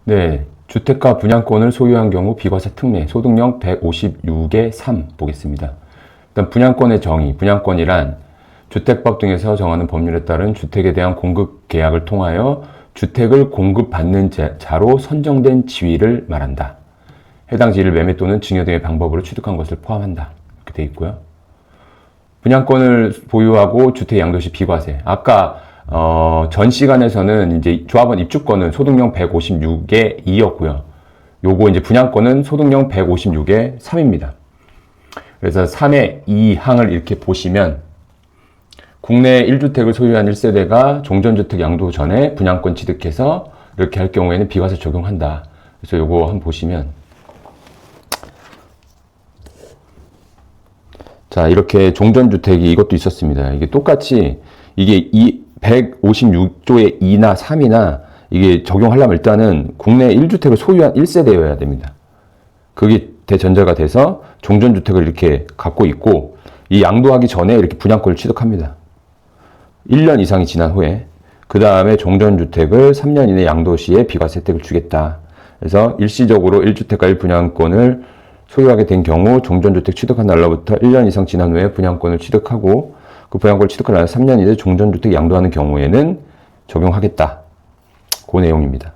네, 주택가 분양권을 소유한 경우 비과세 특례 소득령 156의 3 보겠습니다. 일단 분양권의 정의, 분양권이란 주택법 등에서 정하는 법률에 따른 주택에 대한 공급 계약을 통하여 주택을 공급받는 자로 선정된 지위를 말한다. 해당 지위를 매매 또는 증여 등의 방법으로 취득한 것을 포함한다. 이렇게 되어 있고요. 분양권을 보유하고 주택 양도 시 비과세. 아까 전 시간에서는 이제 조합원 입주권은 소득령 156의 2였고요. 요거 이제 분양권은 소득령 156의 3입니다. 그래서 3의 2항을 이렇게 보시면 국내 1주택을 소유한 1세대가 종전주택 양도 전에 분양권 취득해서 이렇게 할 경우에는 비과세 적용한다. 그래서 요거 한번 보시면 자, 이렇게 종전주택이 이것도 있었습니다. 이게 똑같이 이게 156조의 2나 3이나 이게 적용하려면 일단은 국내 1주택을 소유한 1세대여야 됩니다. 그게 대전제가 돼서 종전주택을 이렇게 갖고 있고 이 양도하기 전에 이렇게 분양권을 취득합니다. 1년 이상이 지난 후에 그 다음에 종전주택을 3년 이내 양도 시에 비과세 혜택을 주겠다. 그래서 일시적으로 1주택과 1분양권을 소유하게 된 경우 종전주택 취득한 날로부터 1년 이상 지난 후에 분양권을 취득하고 그 분양권을 취득한 날 3년 이내 종전주택 양도하는 경우에는 적용하겠다. 그 내용입니다.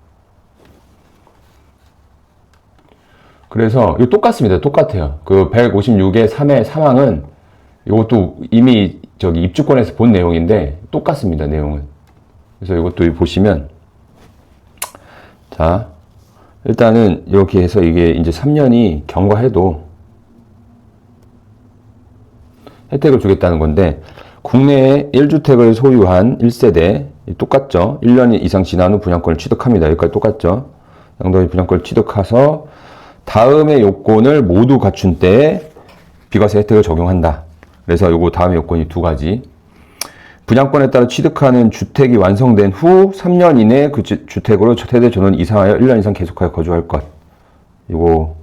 그래서 이거 똑같습니다. 똑같아요. 그 156의 3의 3항은 이것도 이미 저기 입주권에서 본 내용인데 똑같습니다. 내용은. 그래서 이것도 보시면 자, 일단은 이렇게 해서 이게 이제 3년이 경과해도 혜택을 주겠다는 건데 국내에 1주택을 소유한 1세대 똑같죠. 1년 이상 지난 후 분양권을 취득합니다. 여기까지 똑같죠. 양도의 분양권을 취득해서 다음의 요건을 모두 갖춘 때에 비과세 혜택을 적용한다. 그래서 요거 다음의 요건이 두 가지. 분양권에 따라 취득하는 주택이 완성된 후 3년 이내에 그 주택으로 세대 전원 이상하여 1년 이상 계속하여 거주할 것. 이거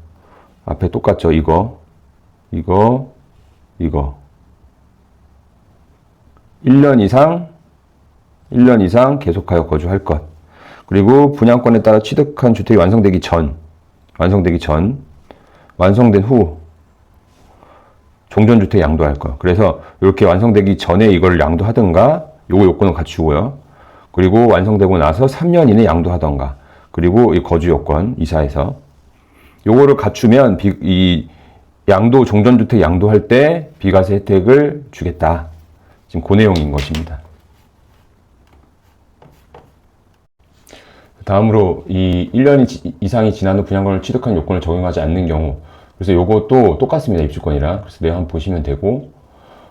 앞에 똑같죠. 이거 1년 이상 계속하여 거주할 것. 그리고 분양권에 따라 취득한 주택이 완성되기 전, 완성된 후 종전주택 양도할 거. 그래서 이렇게 완성되기 전에 이걸 양도하든가, 요거 요건을 갖추고요. 그리고 완성되고 나서 3년 이내 양도하던가. 그리고 이 거주 요건, 이사해서. 요거를 갖추면 이 양도, 종전주택 양도할 때 비과세 혜택을 주겠다. 지금 그 내용인 것입니다. 다음으로 이 1년 이상이 지난 후 분양권을 취득한 요건을 적용하지 않는 경우. 그래서 요것도 똑같습니다. 입주권이랑. 그래서 내용 한번 보시면 되고,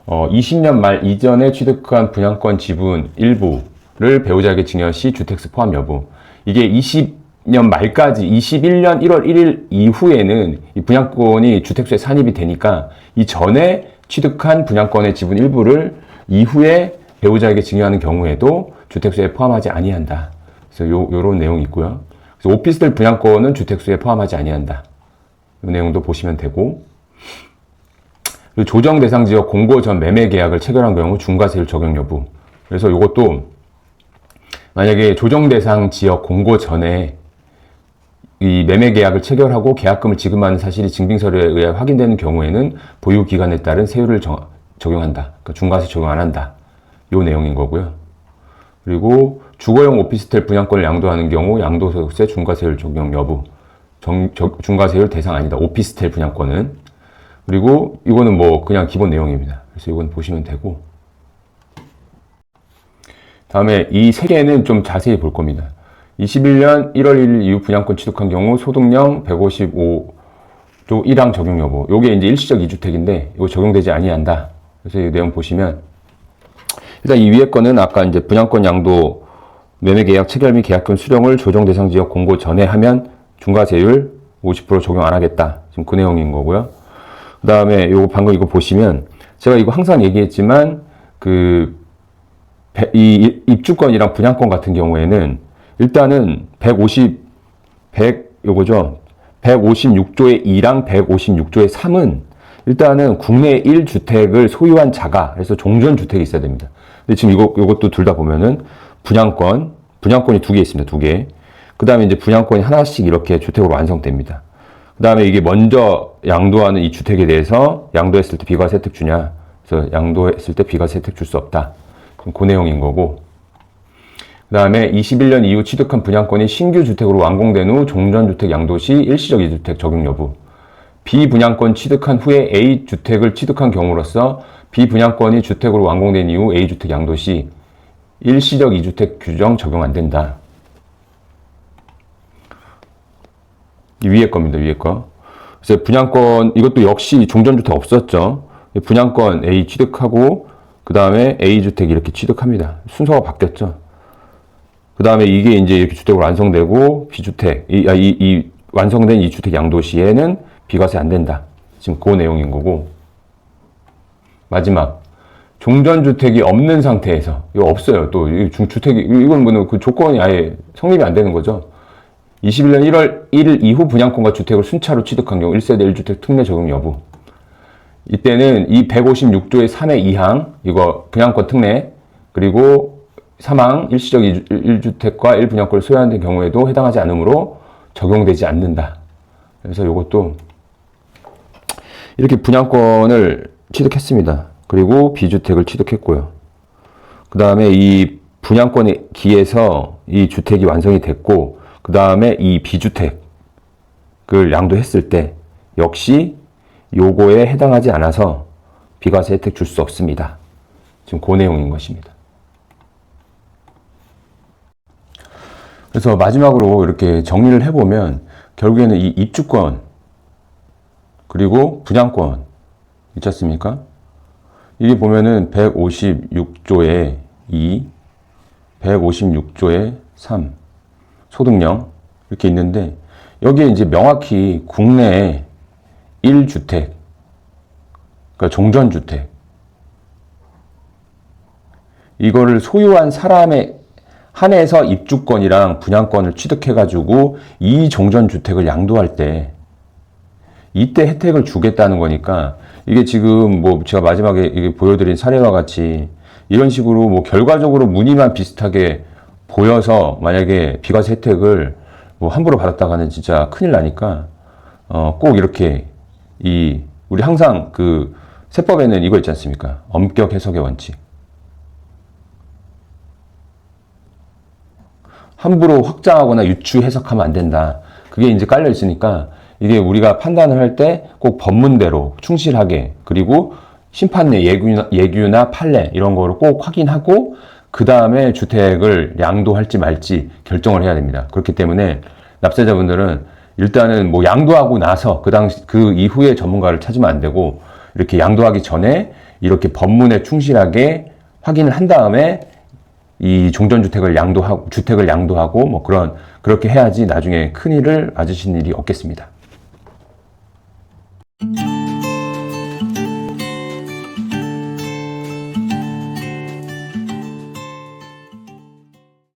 20년 말 이전에 취득한 분양권 지분 일부를 배우자에게 증여 시 주택수 포함 여부. 이게 20년 말까지 21년 1월 1일 이후에는 이 분양권이 주택수에 산입이 되니까 이 전에 취득한 분양권의 지분 일부를 이후에 배우자에게 증여하는 경우에도 주택수에 포함하지 아니한다. 그래서 요런 내용이 있고요. 그래서 오피스텔 분양권은 주택수에 포함하지 아니한다. 이 내용도 보시면 되고, 그리고 조정 대상 지역 공고 전 매매 계약을 체결한 경우 중과세율 적용 여부. 그래서 이것도 만약에 조정 대상 지역 공고 전에 이 매매 계약을 체결하고 계약금을 지급하는 사실이 증빙서류에 의해 확인되는 경우에는 보유 기간에 따른 세율을 적용한다. 그러니까 중과세 적용 안 한다. 요 내용인 거고요. 그리고 주거용 오피스텔 분양권을 양도하는 경우 양도소득세 중과세율 적용 여부. 중과세율 대상 아니다. 오피스텔 분양권은. 그리고 이거는 뭐 그냥 기본 내용입니다. 그래서 이건 보시면 되고. 다음에 이 세 개는 좀 자세히 볼 겁니다. 21년 1월 1일 이후 분양권 취득한 경우 소득령 155조 1항 적용 여부. 요게 이제 일시적 2주택인데 이거 적용되지 아니한다. 그래서 이 내용 보시면 일단 이 위에 거는 아까 이제 분양권 양도 매매 계약 체결 및 계약금 수령을 조정 대상 지역 공고 전에 하면 중과세율 50% 적용 안 하겠다. 지금 그 내용인 거고요. 그 다음에 요거 방금 이거 보시면 제가 이거 항상 얘기했지만 이 입주권이랑 분양권 같은 경우에는 일단은 156조의 2랑 156조의 3은 일단은 국내 1주택을 소유한 자가, 그래서 종전주택이 있어야 됩니다. 근데 지금 이것도 둘 다 보면은 분양권이 두 개 있습니다. 두 개. 그 다음에 이제 분양권이 하나씩 이렇게 주택으로 완성됩니다. 그 다음에 이게 먼저 양도하는 이 주택에 대해서 양도했을 때 비과세 혜택 주냐. 그래서 양도했을 때 비과세 혜택 줄 수 없다. 그 내용인 거고. 그 다음에 21년 이후 취득한 분양권이 신규 주택으로 완공된 후 종전주택 양도 시 일시적 이주택 적용 여부. 비분양권 취득한 후에 A주택을 취득한 경우로서 비분양권이 주택으로 완공된 이후 A주택 양도 시 일시적 이주택 규정 적용 안 된다. 위에 겁니다, 위에 거. 그래서 분양권, 이것도 역시 종전주택 없었죠. 분양권 A 취득하고, 그 다음에 A주택 이렇게 취득합니다. 순서가 바뀌었죠. 그 다음에 이게 이제 이렇게 주택으로 완성되고, B주택, 이 완성된 이 주택 양도 시에는 비과세 안 된다. 지금 그 내용인 거고. 마지막. 종전주택이 없는 상태에서, 이거 없어요. 또, 주택이, 이건 뭐는 그 조건이 아예 성립이 안 되는 거죠. 21년 1월 1일 이후 분양권과 주택을 순차로 취득한 경우 1세대 1주택 특례 적용 여부. 이때는 이 156조의 3의 2항, 이거 분양권 특례, 그리고 3항 일시적 1주택과 1분양권을 소유하는 경우에도 해당하지 않으므로 적용되지 않는다. 그래서 이것도 이렇게 분양권을 취득했습니다. 그리고 B주택을 취득했고요. 그 다음에 이 분양권에 기해서 이 주택이 완성이 됐고, 그 다음에 이 B주택을 양도했을 때 역시 요거에 해당하지 않아서 비과세 혜택 줄 수 없습니다. 지금 그 내용인 것입니다. 그래서 마지막으로 이렇게 정리를 해보면 결국에는 이 입주권 그리고 분양권 있지 않습니까? 이게 보면은 156조의 2, 156조의 3, 소득령 이렇게 있는데 여기에 이제 명확히 국내에 1주택, 그러니까 종전주택 이거를 소유한 사람에 한해서 입주권이랑 분양권을 취득해가지고 이 종전주택을 양도할 때 이때 혜택을 주겠다는 거니까 이게 지금 뭐 제가 마지막에 이게 보여드린 사례와 같이 이런 식으로 뭐 결과적으로 무늬만 비슷하게 보여서 만약에 비과세 혜택을 뭐 함부로 받았다가는 진짜 큰일 나니까 꼭 이렇게 우리 항상 그 세법에는 이거 있지 않습니까? 엄격 해석의 원칙. 함부로 확장하거나 유추 해석하면 안 된다. 그게 이제 깔려 있으니까 이게 우리가 판단을 할 때 꼭 법문대로 충실하게 그리고 심판례 예규나 판례 이런 거를 꼭 확인하고 그 다음에 주택을 양도할지 말지 결정을 해야 됩니다. 그렇기 때문에 납세자분들은 일단은 뭐 양도하고 나서 그 이후에 전문가를 찾으면 안 되고 이렇게 양도하기 전에 이렇게 법문에 충실하게 확인을 한 다음에 이 종전주택을 주택을 양도하고 뭐 그렇게 해야지 나중에 큰일을 맞으실 일이 없겠습니다.